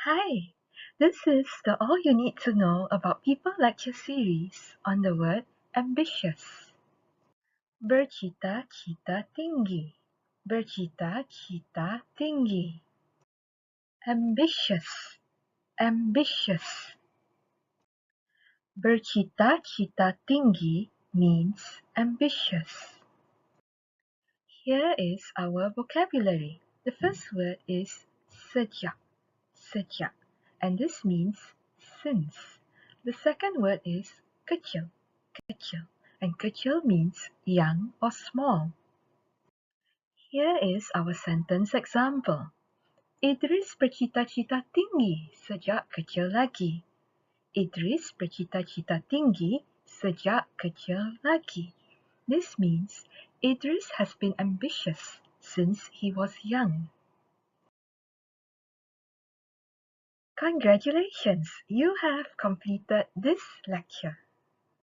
Hi, this is the All You Need to Know About People lecture series on the word ambitious. Bercita-cita tinggi. Bercita-cita tinggi. Ambitious. Ambitious. Bercita-cita tinggi means ambitious. Here is our vocabulary. The first word is sejak. Sejak, and this means since. The second word is kecil, kecil, and kecil means young or small. Here is our sentence example. Idris bercita-cita tinggi sejak kecil lagi. Idris bercita-cita tinggi sejak kecil lagi. This means Idris has been ambitious since he was young. Congratulations! You have completed this lecture.